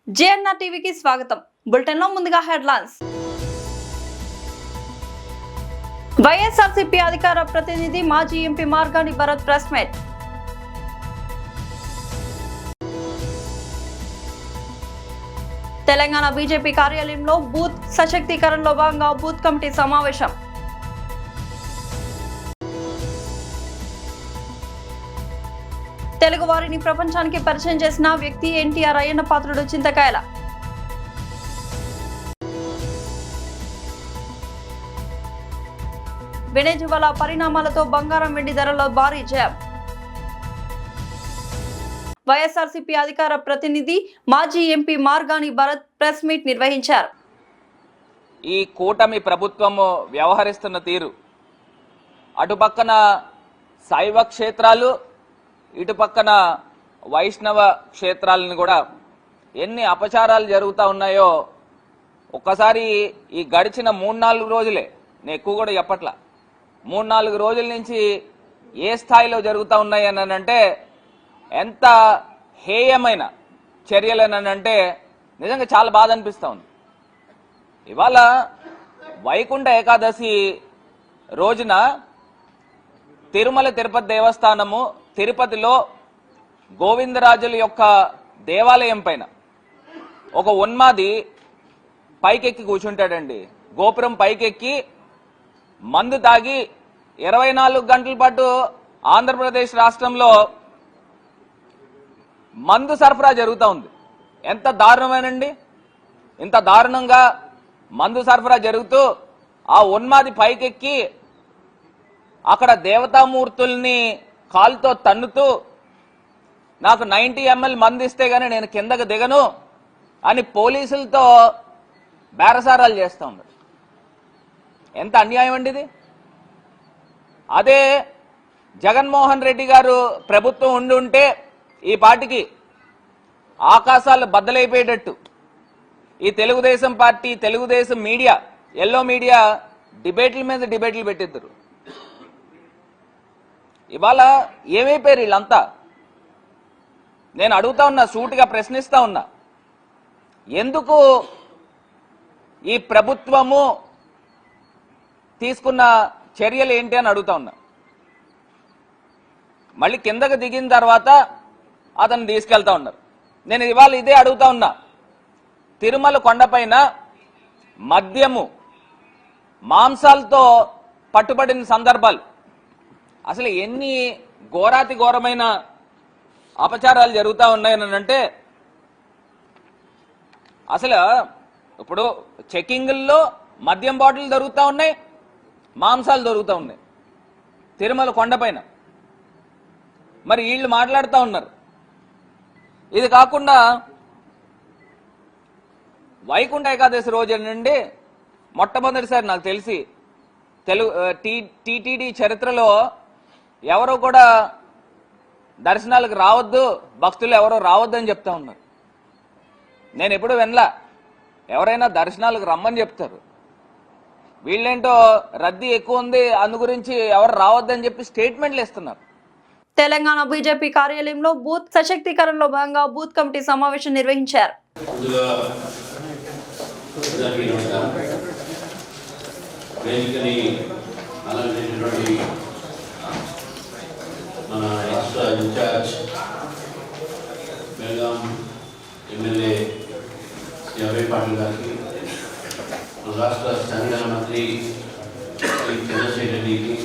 JNR టీవీకి స్వాగతం. బులెటిన్లో ముందుగా హెడ్లైన్స్. వైఎస్ఆర్సీపీ అధికార ప్రతినిధి మాజీ MP Margani Bharat press meet. Telangana BJP కార్యాలయంలో బూత్ సశక్తీకరణలో భాగంగా బూత్ కమిటీ సమావేశం. తెలుగు వారిని ప్రపంచానికి పరిచయం చేసిన వ్యక్తి ఎన్టీఆర్ అయ్యన్న పాత్రుడు చింతకాయల. వెనెజువలా పరిణామాలతో బంగారం వెండి ధరలో భారీ జయం. వైఎస్ఆర్సీపీ అధికార ప్రతినిధి మాజీ MP Margani Bharat press meet నిర్వహించారు. ఈ కూటమి ప్రభుత్వము వ్యవహరిస్తున్న తీరు, అటుపక్కన శైవ క్షేత్రాలు, ఇటు పక్కన వైష్ణవ క్షేత్రాలను కూడా ఎన్ని అపచారాలు జరుగుతూ ఉన్నాయో ఒక్కసారి ఈ గడిచిన 3-4 రోజులే, నేను ఎక్కువ కూడా చెప్పట్లా, 3-4 రోజుల నుంచి ఏ స్థాయిలో జరుగుతూ ఉన్నాయి అని అంటే ఎంత హేయమైన చర్యలు అని అంటే నిజంగా చాలా బాధ అనిపిస్తూ ఉంది. ఇవాళ వైకుంఠ ఏకాదశి రోజున తిరుమల తిరుపతి దేవస్థానము తిరుపతిలో గోవిందరాజుల యొక్క దేవాలయం పైన ఒక ఉన్మాది పైకెక్కి కూర్చుంటాడండి. గోపురం పైకెక్కి మందు తాగి 24 గంటల పాటు ఆంధ్రప్రదేశ్ రాష్ట్రంలో మందు సరఫరా జరుగుతూ ఉంది. ఎంత దారుణమేనండి! ఇంత దారుణంగా మందు సరఫరా జరుగుతూ ఆ ఉన్మాది పైకెక్కి అక్కడ దేవతామూర్తుల్ని కాలుతో తన్నుతూ నాకు 90 ml మందు ఇస్తే గానీ నేను కిందకు దిగను అని పోలీసులతో బేరసారాలు చేస్తూ ఉన్నారు. ఎంత అన్యాయం అండి ఇది! అదే జగన్మోహన్ రెడ్డి గారు ప్రభుత్వం ఉండి ఈ పార్టీకి ఆకాశాలు బద్దలైపోయేటట్టు ఈ Telugu Desam party, Telugu Desam media, yellow media డిబేట్ల మీద డిబేట్లు పెట్టిద్దరు. ఇవాళ ఏమైపోయారు వీళ్ళంతా? నేను అడుగుతా ఉన్నా, సూటిగా ప్రశ్నిస్తా ఉన్నా, ఎందుకు ఈ ప్రభుత్వము తీసుకున్న చర్యలు ఏంటి అని అడుగుతా ఉన్నా. మళ్ళీ కిందకు దిగిన తర్వాత అతను తీసుకెళ్తా ఉన్నారు. నేను ఇవాళ ఇదే అడుగుతా ఉన్నా, తిరుమల కొండపైన మద్యము మాంసాలతో పట్టుబడిన సందర్భాలు, అసలు ఎన్ని ఘోరాతి ఘోరమైన అపచారాలు జరుగుతూ ఉన్నాయని అంటే అసలు ఇప్పుడు చెకింగ్ల్లో మద్యం బాటిల్ దొరుకుతూ ఉన్నాయి, మాంసాలు దొరుకుతూ ఉన్నాయి తిరుమల కొండపైన. మరి వీళ్ళు మాట్లాడుతూ ఉన్నారు. ఇది కాకుండా వైకుంఠ ఏకాదశి రోజు నుండి మొట్టమొదటిసారి నాకు తెలిసి టీటీడీ చరిత్రలో ఎవరో కూడా దర్శనాలకు రావద్దు, భక్తులు ఎవరో రావద్దు అని చెప్తా ఉన్నారు. నేను ఎప్పుడు వినలా. ఎవరైనా దర్శనాలకు రమ్మని చెప్తారు, వీళ్ళేంటో రద్దీ ఎక్కువ ఉంది అందు గురించి ఎవరు రావద్దని చెప్పి స్టేట్మెంట్లు ఇస్తున్నారు. తెలంగాణ బీజేపీ కార్యాలయంలో బూత్ సశక్తీకరణలో భాగంగా బూత్ కమిటీ సమావేశం నిర్వహించారు. మన extra in-charge Belgaum MLA Shri Abhay Patil గారికి, మన రాష్ట్ర సంఘటన మంత్రి శ్రీ చంద్రశేఖర్ రెడ్డికి,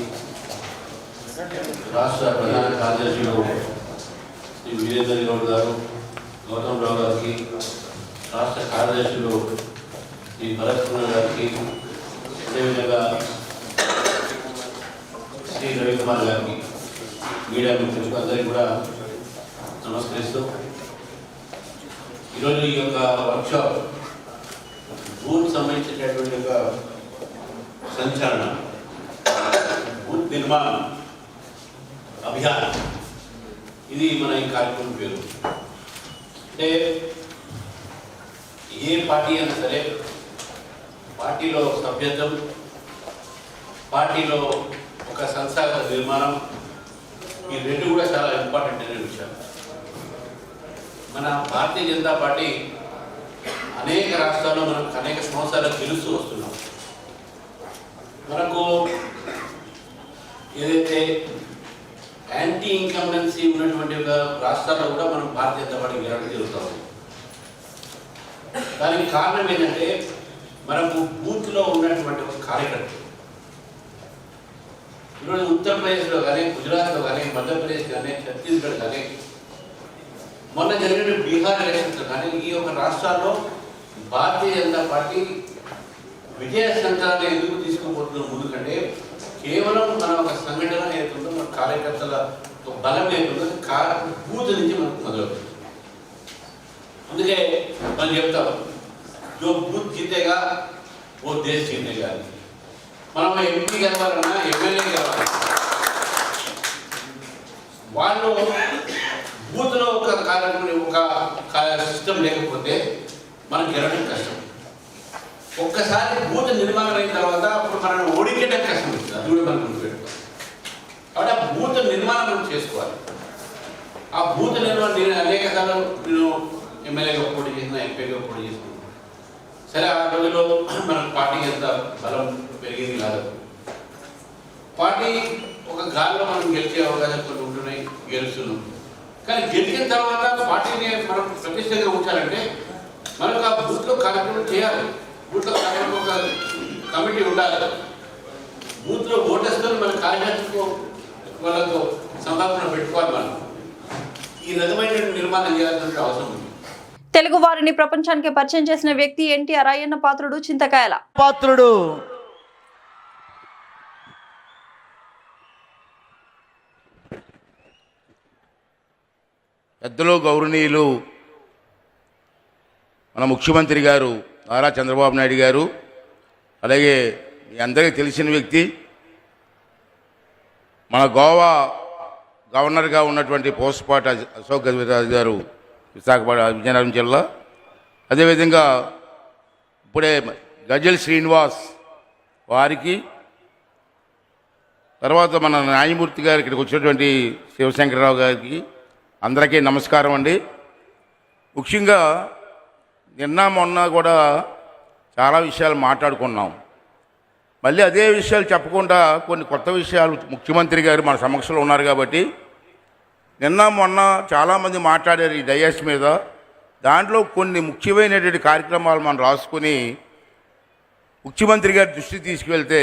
రాష్ట్ర ప్రధాన కార్యదర్శులు శ్రీ వీరేంద్ర గౌడ్ గారు, గౌతమ్ రావు గారికి, రాష్ట్ర కార్యదర్శులు శ్రీ భరత్ కుమార్ గారికి, అదేవిధంగా శ్రీ రవికుమార్ గారికి, మీడియా మిత్రులకు అందరికీ కూడా నమస్కరిస్తూ, ఈరోజు ఈ యొక్క వర్క్షాప్ బూత్ సంబంధించినటువంటి యొక్క సంచలన బూత్ నిర్మాణ అభియాన్, ఇది మన ఈ కార్యక్రమం పేరు. అంటే ఏ పార్టీ అయినా సరే పార్టీలో సభ్యత్వం, పార్టీలో ఒక సంస్థాగత నిర్మాణం, ఈ రెండు కూడా చాలా ఇంపార్టెంట్ అనే విషయం. మన భారతీయ జనతా పార్టీ అనేక రాష్ట్రాల్లో మనకు అనేక సంవత్సరాలు గెలుస్తూ వస్తున్నాం. మనకు ఏదైతే యాంటీ ఇన్కంబెన్సీ ఉన్నటువంటి ఒక రాష్ట్రాల్లో కూడా మనం భారతీయ జనతా పార్టీ గెలవడం జరుగుతూ ఉంది. దానికి కారణం ఏంటంటే మనకు బూత్లో ఉన్నటువంటి ఒక కార్యకర్త. ఈరోజు ఉత్తరప్రదేశ్లో కానీ, గుజరాత్లో కానీ, మధ్యప్రదేశ్ కానీ, ఛత్తీస్గఢ్ కానీ, మొన్న జరిగిన బీహార్ ఎలక్షన్స్లో కానీ ఈ యొక్క రాష్ట్రాల్లో భారతీయ జనతా పార్టీ విజయ సంకల్పాన్ని ఎందుకు తీసుకుపోతున్నాం ముందుకంటే కేవలం మన ఒక సంఘటన ఏతుందో మన కార్యకర్తల ఒక బలం ఏతుందో బూత్ నుంచి మనకు మొదలవుతుంది. అందుకే మనం చెప్తాం, జో బూత్ జీతేగా ఓ దేశ్ జీతేగా. మనం ఎంపీ గెలవాలన్నా ఎమ్మెల్యే గెలవాలి, వాళ్ళు బూత్లో ఒక కార్యక్రమం ఒక సిస్టమ్ లేకపోతే మనం గెలవడం కష్టం. ఒక్కసారి బూత్ నిర్మాణం అయిన తర్వాత అప్పుడు మనం ఓడికేయడం కష్టం అవుతుంది. అది కూడా మనం గుర్తుపెట్టుకోవాలి. కాబట్టి ఆ బూత్ నిర్మాణం మనం చేసుకోవాలి. ఆ బూత్ నిర్మాణం నేను అనేక సార్లు నేను ఎమ్మెల్యేగా పోటీ చేసిన, ఎంపీగా పోటీ చేసిన. సరే, ఆ రోజుల్లో మన పార్టీ ఎంత బలం పెరిగింది కాదు. పార్టీ ఒక గాలిలో మనం గెలిచే అవకాశాలు కొన్ని ఉంటున్నాయి, గెలుస్తున్నాం. కానీ గెలిచిన తర్వాత పార్టీని మనం ప్రతిష్టంగా ఉంచాలంటే మనకు ఆ బూత్లో కార్యక్రమం చేయాలి. బూత్లో కార్యక్రమం ఒక కమిటీ ఉండాలి. బూత్లో ఓటర్స్తో మన కార్యకర్తలకు వాళ్ళతో సంభాషణ పెట్టుకోవాలి. మనం ఈ రకమైన నిర్మాణం చేయాల్సిన అవసరం ఉంది. తెలుగు వారిని ప్రపంచానికి పరిచయం చేసిన వ్యక్తి ఎన్టీఆర్. అయ్యన్న పాత్రుడు, చింతకాయల పాత్రుడు. పెద్దలు గౌరవనీయులు మన ముఖ్యమంత్రి గారు నారా చంద్రబాబు నాయుడు గారు, అలాగే మీ అందరికీ తెలిసిన వ్యక్తి, మన గోవా గవర్నర్గా ఉన్నటువంటి పోస్పాటి అశోక్ గజపతిరాజు గారు, విశాఖపట్నం విజయనగరం జిల్లా. అదేవిధంగా ఇప్పుడే గజల్ శ్రీనివాస్ వారికి, తర్వాత మన న్యాయమూర్తి గారు ఇక్కడికి వచ్చినటువంటి శివశంకరరావు గారికి అందరికీ నమస్కారం అండి. ముఖ్యంగా నిన్న మొన్న కూడా చాలా విషయాలు మాట్లాడుకున్నాం. మళ్ళీ అదే విషయాలు చెప్పకుండా కొన్ని కొత్త విషయాలు ముఖ్యమంత్రి గారు మన సమక్షంలో ఉన్నారు కాబట్టి నిన్న మొన్న చాలామంది మాట్లాడారు ఈ డయాస్ మీద. దాంట్లో కొన్ని ముఖ్యమైనటువంటి కార్యక్రమాలు మనం రాసుకొని ముఖ్యమంత్రి గారి దృష్టికి తీసుకువెళ్తే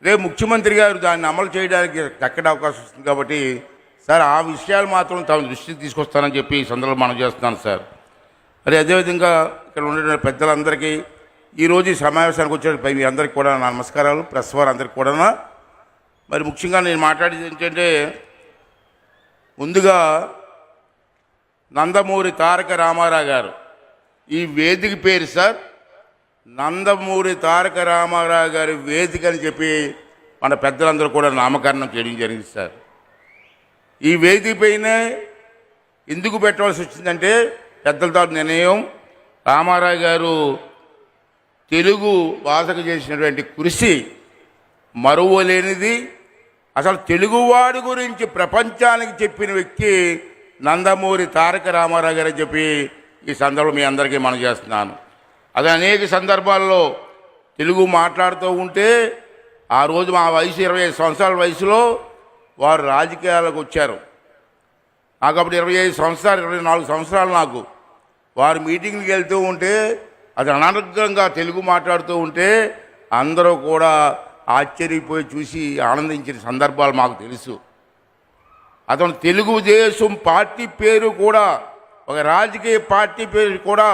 రేపు ముఖ్యమంత్రి గారు దాన్ని అమలు చేయడానికి చక్కటి అవకాశం వస్తుంది. కాబట్టి సార్, ఆ విషయాలు మాత్రం తమ దృష్టికి తీసుకొస్తానని చెప్పి ఈ సందర్భంలో మనం చేస్తున్నాను సార్. మరి అదేవిధంగా ఇక్కడ ఉండే పెద్దలందరికీ, ఈరోజు ఈ సమావేశానికి వచ్చే మీ అందరికీ కూడా నా నమస్కారాలు. ప్రెస్ వారు అందరికీ కూడా. మరి ముఖ్యంగా నేను మాట్లాడేది ఏంటంటే, ముందుగా నందమూరి తారక రామారావు గారు, ఈ వేదిక పేరు సార్ నందమూరి తారక రామారావు గారి వేదిక అని చెప్పి మన పెద్దలందరూ కూడా నామకరణం చేయడం జరిగింది సార్. ఈ వేదిక పైన ఎందుకు పెట్టవలసి వచ్చిందంటే, పెద్దలతో నిర్ణయం, రామారావు గారు తెలుగు భాషకు చేసినటువంటి కృషి మరువలేనిది. అసలు తెలుగువాడి గురించి ప్రపంచానికి చెప్పిన వ్యక్తి నందమూరి తారక రామారావు గారు అని చెప్పి ఈ సందర్భంలో మీ అందరికీ మనం చేస్తున్నాను. అది అనేక సందర్భాల్లో తెలుగు మాట్లాడుతూ ఉంటే, ఆ రోజు మా వయసు 25 సంవత్సరాల వయసులో వారు రాజకీయాలకు వచ్చారు. నాకు అప్పుడు 25 సంవత్సరాలు, 24 సంవత్సరాలు నాకు. వారు మీటింగ్కి వెళ్తూ ఉంటే, అది అనర్గంగా తెలుగు మాట్లాడుతూ ఉంటే అందరూ కూడా ఆశ్చర్యపోయి చూసి ఆనందించిన సందర్భాలు మాకు తెలుసు. అతను తెలుగుదేశం పార్టీ పేరు కూడా, ఒక రాజకీయ పార్టీ పేరు కూడా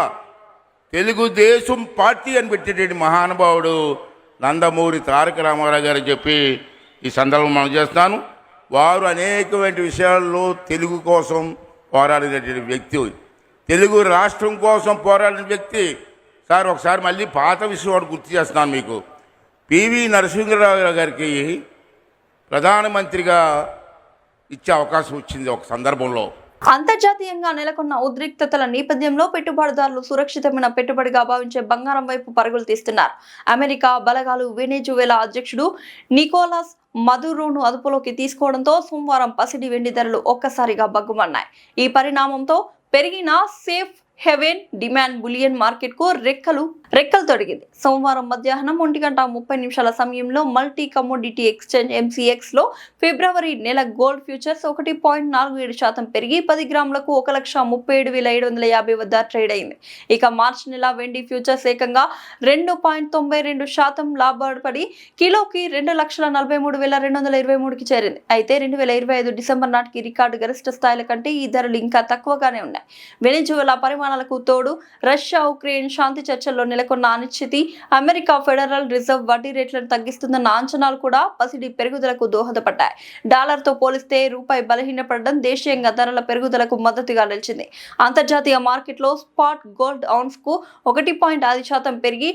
తెలుగుదేశం పార్టీ అని పెట్టేటువంటి మహానుభావుడు నందమూరి తారక రామారావు గారు చెప్పి ఈ సందర్భం మనం చేస్తాను. వారు అనేకమైన విషయాల్లో తెలుగు కోసం పోరాడినటువంటి వ్యక్తి, తెలుగు రాష్ట్రం కోసం పోరాడిన వ్యక్తి. సార్, ఒకసారి మళ్ళీ పాత విషయం గుర్తు చేస్తున్నాను మీకు. పివి నరసింహరావు గారికి ప్రధానమంత్రిగా ఇచ్చే అవకాశం వచ్చింది ఒక సందర్భంలో. అంతర్జాతీయంగా నెలకొన్న ఉద్రిక్తతల నేపథ్యంలో పెట్టుబడిదారులు సురక్షితమైన పెట్టుబడిగా భావించే బంగారం వైపు పరుగులు తీస్తున్నారు. అమెరికా బలగాలు వెనెజువెలా అధ్యక్షుడు నికోలాస్ మదురోను అదుపులోకి తీసుకోవడంతో సోమవారం పసిడి వెండి ధరలు ఒక్కసారిగా బగ్గుమన్నాయి. ఈ పరిణామంతో పెరిగిన safe haven demand bullion market కు రెక్కలు తొడిగింది. సోమవారం మధ్యాహ్నం 1:30 సమయంలో మల్టీ కమోడిటీ ఎక్స్చేంజ్ MCX లో ఫిబ్రవరి నెల గోల్డ్ ఫ్యూచర్స్ 1.47% పెరిగి 10 గ్రాములకు 1,37,750 వద్ద ట్రేడ్ అయింది. ఇక మార్చి నెల వెండి ఫ్యూచర్స్ ఏకంగా 2.92% లాభపడి కిలోకి 2,43,223కి చేరింది. అయితే 2025 డిసెంబర్ నాటికి రికార్డు గరిష్ట స్థాయిల కంటే ఈ ధరలు ఇంకా తక్కువగానే ఉన్నాయి. వెనిజువెలా పరిమాణాలకు తోడు రష్యా ఉక్రెయిన్ శాంతి చర్చల్లో నెలకొన్న అనిశ్చితి, అమెరికా ఫెడరల్ రిజర్వ్ వడ్డీ రేట్లను తగ్గిస్తుందన్న అంచనాలు కూడా పసిడి పెరుగుదలకు దోహదపడ్డాయి. డాలర్తో పోలిస్తే రూపాయి బలహీనపడడం దేశీయంగా ధరల పెరుగుదలకు మద్దతుగా నిలిచింది. అంతర్జాతీయ మార్కెట్లో స్పాట్ గోల్డ్ ఔన్స్ కు 1.5% పెరిగి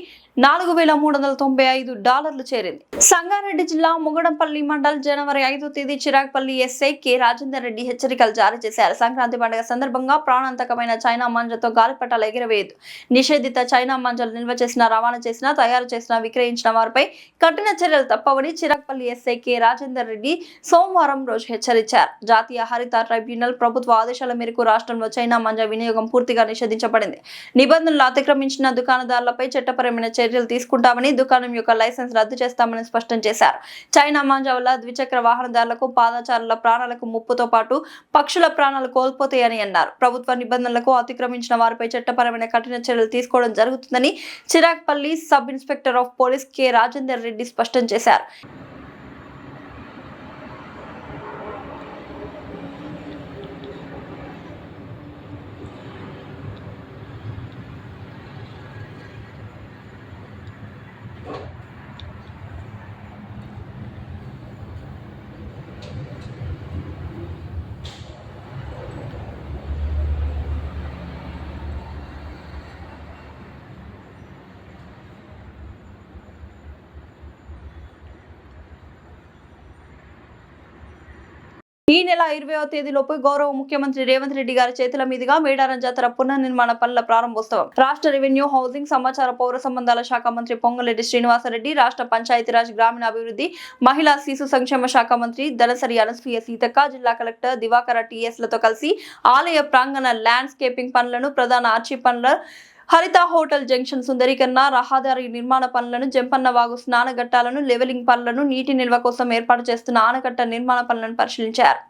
$4,395 చేరింది. సంగారెడ్డి జిల్లా ముగడంపల్లి మండల్ జనవరి 5వ తేదీ చిరాగ్పల్లి ఎస్ఐ కె రాజేందర్ రెడ్డి హెచ్చరికలు జారీ చేశారు. సంక్రాంతి పండుగ సందర్భంగా ప్రాణాంతకమైన చైనా మాంజాతో గాలిపటాలు ఎగరవేయదు, నిషేధిత చైనా మాంజాలు నిల్వ చేసిన, రవాణా చేసిన, తయారు చేసిన, విక్రయించిన వారిపై కఠిన చర్యలు తప్పవని చిరాగ్పల్లి ఎస్ఐ కె రాజేందర్ రెడ్డి సోమవారం రోజు హెచ్చరించారు. జాతీయ హరిత ట్రైబ్యునల్ ప్రభుత్వ ఆదేశాల మేరకు రాష్ట్రంలో చైనా మాంజా వినియోగం పూర్తిగా నిషేధించబడింది. నిబంధనలు అతిక్రమించిన దుకాణదారులపై చట్టపరమైన చర్యలు తీసుకుంటామని, దుకాణం యొక్క లైసెన్స్ రద్దు చేస్తామని స్పష్టం చేశారు. చైనా మాంజా వల్ల ద్విచక్ర వాహనదారులకు, పాదచారుల ప్రాణాలకు ముప్పుతో పాటు పక్షుల ప్రాణాలు కోల్పోతాయని అన్నారు. ప్రభుత్వ నిబంధనలకు అతిక్రమించిన వారిపై చట్టపరమైన కఠిన చర్యలు తీసుకోవడం జరుగుతుందని Chiragpally sub inspector of police K Rajender Reddy స్పష్టం చేశారు. ఈ నెల 20వ తేదీలోపు గౌరవ ముఖ్యమంత్రి రేవంత్ రెడ్డి గారి చేతుల మీదుగా మేడారం జాతర పునర్నిర్మాణ పనుల ప్రారంభోత్సవం రాష్ట్ర రెవెన్యూ, హౌసింగ్, సమాచార, పౌర సంబంధాల శాఖ మంత్రి పొంగులేటి శ్రీనివాసరెడ్డి, రాష్ట్ర పంచాయతీరాజ్, గ్రామీణాభివృద్ధి, మహిళా శిశు సంక్షేమ శాఖ మంత్రి దనసరి అనసూయ సీతక్క, జిల్లా కలెక్టర్ దివాకర TS లతో కలిసి ఆలయ ప్రాంగణ ల్యాండ్స్కేపింగ్ పనులను, ప్రధాన ఆర్చి పనుల, హరిత హోటల్ జంక్షన్ సుందరీకరణ, రహదారి నిర్మాణ పనులను, జంపన్న వాగు స్నానఘట్టాలను, లెవెలింగ్ పనులను, నీటి నిల్వ కోసం ఏర్పాటు చేస్తున్న ఆనకట్ట నిర్మాణ పనులను పరిశీలించారు.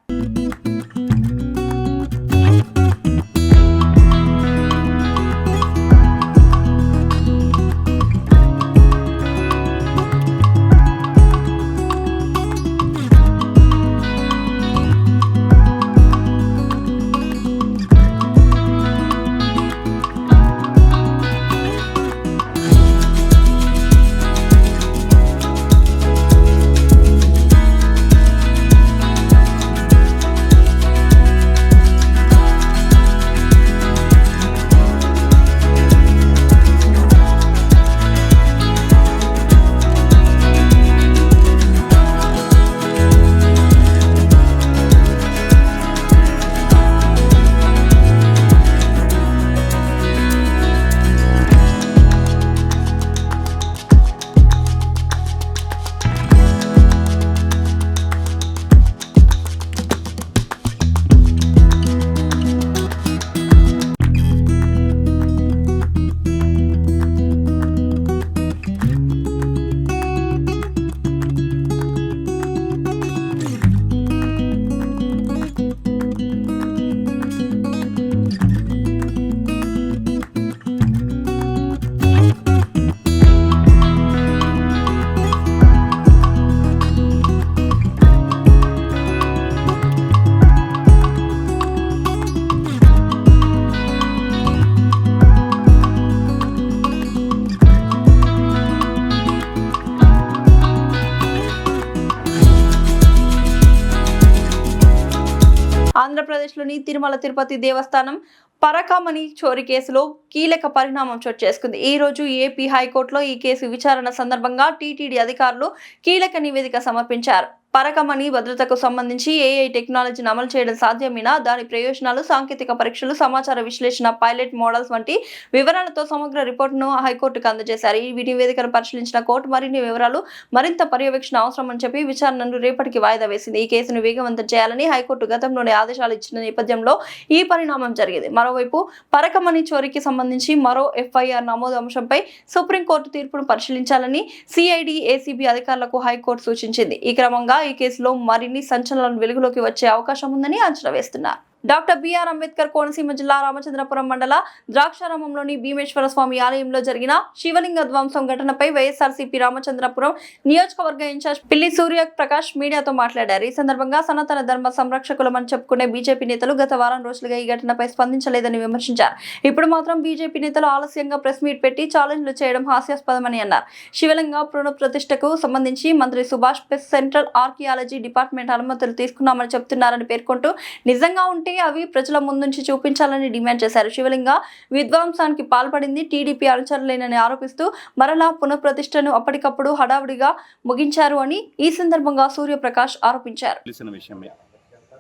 ఆంధ్రప్రదేశ్లోని తిరుమల తిరుపతి దేవస్థానం పరకామణి చోరీ కేసులో కీలక పరిణామం చోటు చేసుకుంది. ఈ రోజు ఏపీ హైకోర్టులో ఈ కేసు విచారణ సందర్భంగా టీటీడీ అధికారులు కీలక నివేదిక సమర్పించారు. పరకమణి భద్రతకు సంబంధించి ఏఐ టెక్నాలజీని అమలు చేయడం సాధ్యమేనా, దాని ప్రయోజనాలు, సాంకేతిక పరీక్షలు, సమాచార విశ్లేషణ, పైలట్ మోడల్స్ వంటి వివరాలతో సమగ్ర రిపోర్టును హైకోర్టుకు అందజేశారు. ఈ నివేదికను పరిశీలించిన కోర్టు మరిన్ని వివరాలు, మరింత పర్యవేక్షణ అవసరమని చెప్పి విచారణను రేపటికి వాయిదా వేసింది. ఈ కేసును వేగవంతం చేయాలని హైకోర్టు గతంలోనే ఆదేశాలు ఇచ్చిన నేపథ్యంలో ఈ పరిణామం జరిగింది. మరోవైపు పరకమణి చోరీకి సంబంధించి మరో ఎఫ్ఐఆర్ నమోదు అంశంపై సుప్రీంకోర్టు తీర్పును పరిశీలించాలని సిఐడి, ఏసీబీ అధికారులకు హైకోర్టు సూచించింది. ఈ క్రమంగా ఈ కేసులో మరిన్ని సంచలనాలు వెలుగులోకి వచ్చే అవకాశం ఉందని అంచనా వేస్తున్నారు. డాక్టర్ బిఆర్ అంబేద్కర్ కోనసీమ జిల్లా రామచంద్రపురం మండల ద్రాక్షారామంలోని భీమేశ్వర స్వామి ఆలయంలో జరిగిన శివలింగ ధ్వంసం ఘటనపై వైఎస్ఆర్సీపీ రామచంద్రపురం నియోజకవర్గ ఇన్ఛార్జ్ పిల్లి సూర్య ప్రకాష్ మీడియాతో మాట్లాడారు. ఈ సందర్భంగా సనాతన ధర్మ సంరక్షకులమని చెప్పుకునే బీజేపీ నేతలు గత వారం రోజులుగా ఈ ఘటనపై స్పందించలేదని విమర్శించారు. ఇప్పుడు మాత్రం బీజేపీ నేతలు ఆలస్యంగా ప్రెస్ మీట్ పెట్టి ఛాలెంజ్లు చేయడం హాస్యాస్పదమని అన్నారు. శివలింగ పునఃప్రతిష్టకు సంబంధించి మంత్రి సుభాష్ సెంట్రల్ ఆర్కియాలజీ డిపార్ట్మెంట్ అనుమతులు తీసుకున్నామని చెప్తున్నారని పేర్కొంటూ నిజంగా ఉంటే అవి ప్రజల ముందుంచి చూపించాలని డిమాండ్ చేశారు. శివలింగ విధ్వంసానికి పాల్పడింది టీడీపీ అనుచరులేనని ఆరోపిస్తూ మరలా పునఃప్రతిష్టను అప్పటికప్పుడు హడావుడిగా ముగించారు అని ఈ సందర్భంగా సూర్యప్రకాష్ ఆరోపించారు. తెలిసిన విషయమే.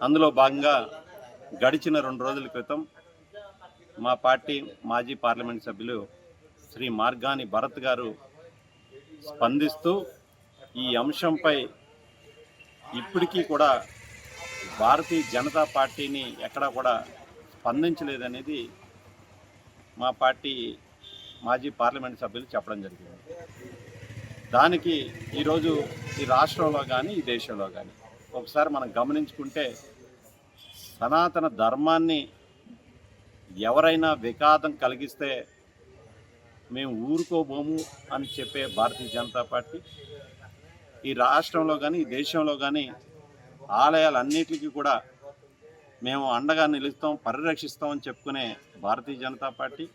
అందులో భాగంగా గడిచిన 2 రోజుల క్రితం మా పార్టీ మాజీ పార్లమెంట్ సభ్యులు శ్రీ మార్గాని భరత్ గారు స్పందిస్తూ ఈ అంశంపై ఇప్పటికీ కూడా భారతీయ జనతా పార్టీని ఎక్కడా కూడా స్పందించలేదనేది మా పార్టీ మాజీ పార్లమెంట్ సభ్యులు చెప్పడం జరిగింది. దానికి ఈరోజు ఈ రాష్ట్రంలో కానీ ఈ దేశంలో కానీ ఒకసారి మనం గమనించుకుంటే సనాతన ధర్మాన్ని ఎవరైనా విఘాతం కలిగిస్తే మేము ఊరుకోబోము అని చెప్పే భారతీయ జనతా పార్టీ ఈ రాష్ట్రంలో కానీ ఈ దేశంలో కానీ ఆలయాలన్నిటికీ కూడా మేము అండగా నిలుస్తాం, పరిరక్షిస్తామని చెప్పుకునే భారతీయ జనతా పార్టీ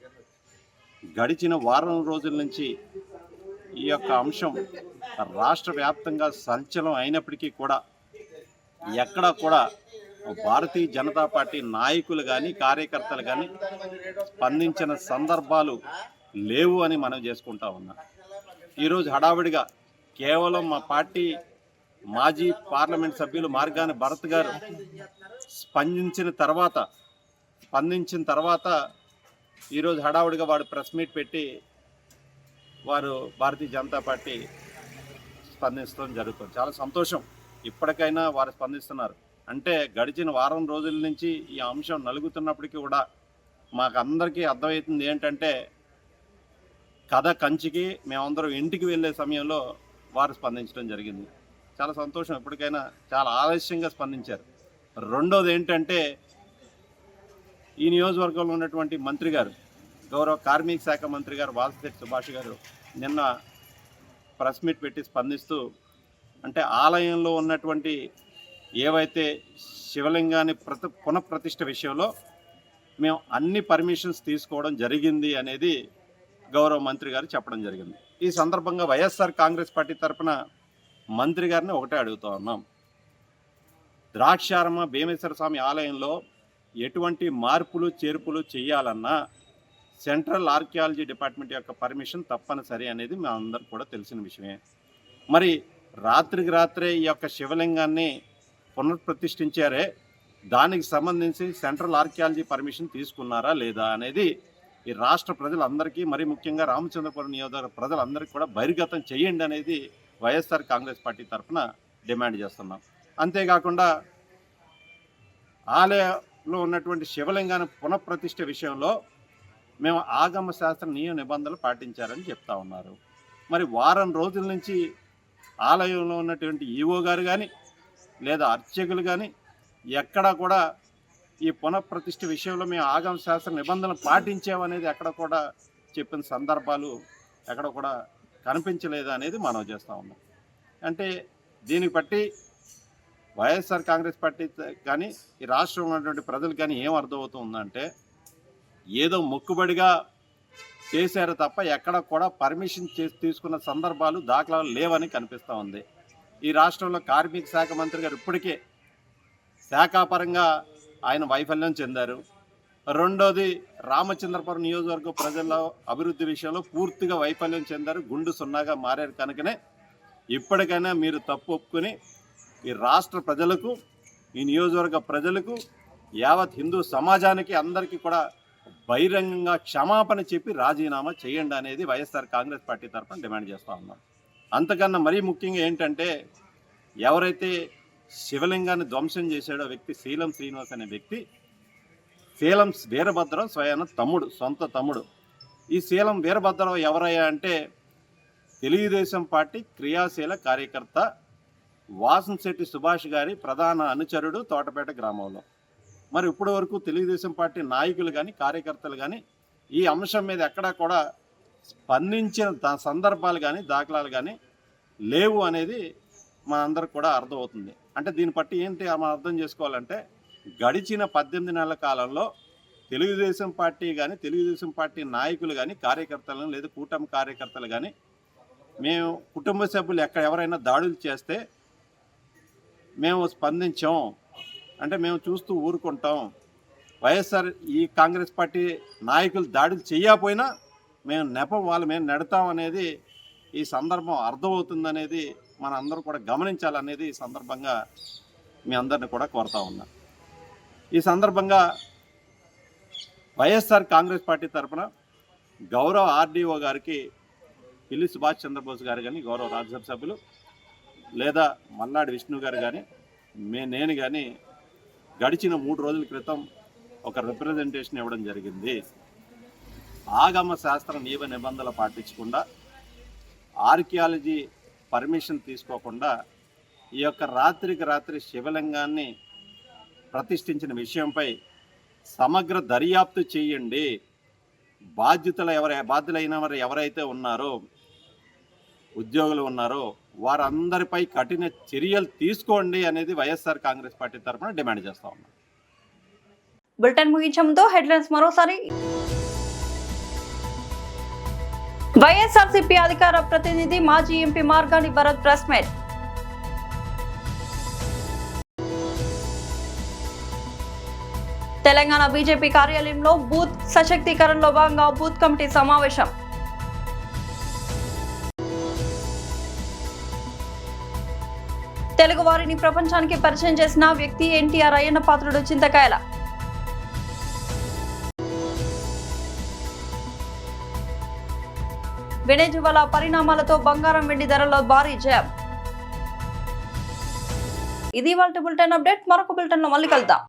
గడిచిన వారం రోజుల నుంచి ఈ యొక్క అంశం రాష్ట్ర వ్యాప్తంగా సంచలనం అయినప్పటికీ కూడా ఎక్కడా కూడా భారతీయ జనతా పార్టీ నాయకులు కానీ కార్యకర్తలు కానీ స్పందించిన సందర్భాలు లేవు అని మనం చేసుకుంటా ఉన్నాం. ఈరోజు హడావిడిగా కేవలం మా పార్టీ మాజీ పార్లమెంట్ సభ్యులు మార్గాని భరత్ గారు స్పందించిన తర్వాత ఈరోజు హడావుడిగా వాడు ప్రెస్ మీట్ పెట్టి వారు భారతీయ జనతా పార్టీ స్పందించడం జరుగుతుంది. చాలా సంతోషం. ఇప్పటికైనా వారు స్పందిస్తున్నారు. అంటే గడిచిన వారం రోజుల నుంచి ఈ అంశం నలుగుతున్నప్పటికీ కూడా మాకందరికీ అర్థమవుతుంది ఏంటంటే కథ కంచికి మేమందరం ఇంటికి వెళ్ళే సమయంలో వారు స్పందించడం జరిగింది. చాలా సంతోషం. ఇప్పటికైనా చాలా ఆలస్యంగా స్పందించారు. రెండోది ఏంటంటే ఈ నియోజకవర్గంలో ఉన్నటువంటి మంత్రి గారు, గౌరవ కార్మిక శాఖ మంత్రి గారు వాసుదేవ్ సుభాష్ గారు నిన్న ప్రెస్ మీట్ పెట్టి స్పందిస్తూ అంటే ఆలయంలో ఉన్నటువంటి ఏవైతే శివలింగాన్ని పునఃప్రతిష్ఠ విషయంలో మేము అన్ని పర్మిషన్స్ తీసుకోవడం జరిగింది అనేది గౌరవ మంత్రి గారు చెప్పడం జరిగింది. ఈ సందర్భంగా వైఎస్ఆర్ కాంగ్రెస్ పార్టీ తరఫున మంత్రి గారిని ఒకటే అడుగుతూ ఉన్నాం. ద్రాక్షారామ భీమేశ్వర స్వామి ఆలయంలో ఎటువంటి మార్పులు చేర్పులు చేయాలన్నా సెంట్రల్ ఆర్కియాలజీ డిపార్ట్మెంట్ యొక్క పర్మిషన్ తప్పనిసరి అనేది మా అందరికి కూడా తెలిసిన విషయమే. మరి రాత్రికి రాత్రే ఈ యొక్క శివలింగాన్ని పునఃప్రతిష్ఠించారే, దానికి సంబంధించి సెంట్రల్ ఆర్కియాలజీ పర్మిషన్ తీసుకున్నారా లేదా అనేది ఈ రాష్ట్ర ప్రజలందరికీ, మరి ముఖ్యంగా రామచంద్రపురం నియోజకవర్గ ప్రజలందరికీ కూడా బహిర్గతం చేయండి అనేది వైఎస్ఆర్ కాంగ్రెస్ పార్టీ తరఫున డిమాండ్ చేస్తున్నాం. అంతేకాకుండా ఆలయంలో ఉన్నటువంటి శివలింగాన్ని పునఃప్రతిష్ఠ విషయంలో మేము ఆగమ శాస్త్ర నియమ నిబంధనలు పాటించారని చెప్తా ఉన్నారు. మరి వారం రోజుల నుంచి ఆలయంలో ఉన్నటువంటి ఈవో గారు కానీ లేదా అర్చకులు కానీ ఎక్కడా కూడా ఈ పునఃప్రతిష్ఠ విషయంలో మేము ఆగమ శాస్త్ర నిబంధనలు పాటించామనేది ఎక్కడ కూడా చెప్పిన సందర్భాలు ఎక్కడ కూడా కనిపించలేదు అనేది మనం చేస్తూ ఉన్నాం. అంటే దీన్ని బట్టి వైఎస్ఆర్ కాంగ్రెస్ పార్టీ కానీ ఈ రాష్ట్రంలో ఉన్నటువంటి ప్రజలు కానీ ఏం అర్థమవుతుందంటే ఏదో మొక్కుబడిగా చేశారు తప్ప ఎక్కడ కూడా పర్మిషన్ తీసుకున్న సందర్భాలు దాఖలాలు లేవని కనిపిస్తూ ఉంది. ఈ రాష్ట్రంలో కార్మిక శాఖ మంత్రి గారు ఇప్పటికే శాఖాపరంగా ఆయన వైఫల్యం చెందారు. రెండోది రామచంద్రపురం నియోజకవర్గ ప్రజల అభివృద్ధి విషయంలో పూర్తిగా వైఫల్యం చెందారు, గుండు సున్నాగా మారారు. కనుకనే ఇప్పటికైనా మీరు తప్పు ఒప్పుకొని ఈ రాష్ట్ర ప్రజలకు, ఈ నియోజకవర్గ ప్రజలకు, యావత్ హిందూ సమాజానికి అందరికీ కూడా బహిరంగంగా క్షమాపణ చెప్పి రాజీనామా చేయండి అనేది వైఎస్ఆర్ కాంగ్రెస్ పార్టీ తరఫున డిమాండ్ చేస్తూ ఉన్నాం. అంతకన్నా మరీ ముఖ్యంగా ఏంటంటే, ఎవరైతే శివలింగాన్ని ధ్వంసం చేశాడో వ్యక్తి శీలం శ్రీనివాస్ అనే వ్యక్తి, శీలం వీరభద్రరావు స్వయాన తమ్ముడు, సొంత తమ్ముడు. ఈ శీలం వీరభద్రరావు ఎవరయ్యా అంటే తెలుగుదేశం పార్టీ క్రియాశీల కార్యకర్త, వాసంశెట్టి సుభాష్ గారి ప్రధాన అనుచరుడు తోటపేట గ్రామంలో. మరి ఇప్పటి వరకు తెలుగుదేశం పార్టీ నాయకులు కానీ కార్యకర్తలు కానీ ఈ అంశం మీద ఎక్కడా కూడా స్పందించిన సందర్భాలు కానీ దాఖలాలు కానీ లేవు అనేది మనందరికి కూడా అర్థమవుతుంది. అంటే దీన్ని బట్టి ఏంటి మనం అర్థం చేసుకోవాలంటే, గడిచిన 18 నెలల కాలంలో తెలుగుదేశం పార్టీ కానీ, తెలుగుదేశం పార్టీ నాయకులు కానీ, కార్యకర్తలను లేదా కూటమి కార్యకర్తలు కానీ, మేము కుటుంబ సభ్యులు ఎవరైనా దాడులు చేస్తే మేము స్పందించాం అంటే మేము చూస్తూ ఊరుకుంటాం. వైఎస్ఆర్ ఈ కాంగ్రెస్ పార్టీ నాయకులు దాడులు చేయకపోయినా మేము మేము నెడతాం అనేది ఈ సందర్భం అర్థమవుతుందనేది మన అందరూ కూడా గమనించాలనేది ఈ సందర్భంగా మీ అందరిని కూడా కోరుతా ఉన్నా. ఈ సందర్భంగా వైఎస్ఆర్ కాంగ్రెస్ పార్టీ తరఫున గౌరవ ఆర్డీఓ గారికి, పిల్లి సుభాష్ చంద్రబోస్ గారు కానీ, గౌరవ రాజ్యసభ సభ్యులు లేదా మల్లాడి విష్ణు గారు కానీ, నేను కానీ గడిచిన 3 రోజుల క్రితం ఒక రిప్రజెంటేషన్ ఇవ్వడం జరిగింది. ఆగమ శాస్త్ర నియమ నిబంధనలు పాటించకుండా, ఆర్కియాలజీ పర్మిషన్ తీసుకోకుండా ఈ యొక్క రాత్రికి రాత్రి శివలింగాన్ని ప్రతిష్ఠించిన విషయంపై సమగ్ర దర్యాప్తు చేయండి. బాధ్యులైన వారు ఎవరైతే ఉన్నారో, ఉద్యోగులు ఉన్నారో వారందరిపై కఠిన చర్యలు తీసుకోండి అనేది వైఎస్ఆర్ కాంగ్రెస్ పార్టీ తరఫున డిమాండ్ చేస్తా ఉన్నాం. బులెటిన్ ముగించే ముందు హెడ్లైన్స్ మరోసారి. వైఎస్ఆర్సీపీ అధికార ప్రతినిధి మాజీ MP Margani Bharat press meet. Telangana BJP కార్యాలయంలో బూత్ సశక్తీకరణలో భాగంగా బూత్ కమిటీ సమావేశం. తెలుగు వారిని ప్రపంచానికి పరిచయం చేసిన వ్యక్తి ఎన్టీఆర్ అయ్యన్న పాత్రుడు చింతకాయల. వెనెజువలా పరిణామాలతో బంగారం వెండి ధరల్లో భారీ జయం. ఇది ఇవాల్టి బులెటిన్ అప్డేట్. మరొక బులెటిన్ లో మళ్ళీ కలుద్దాం.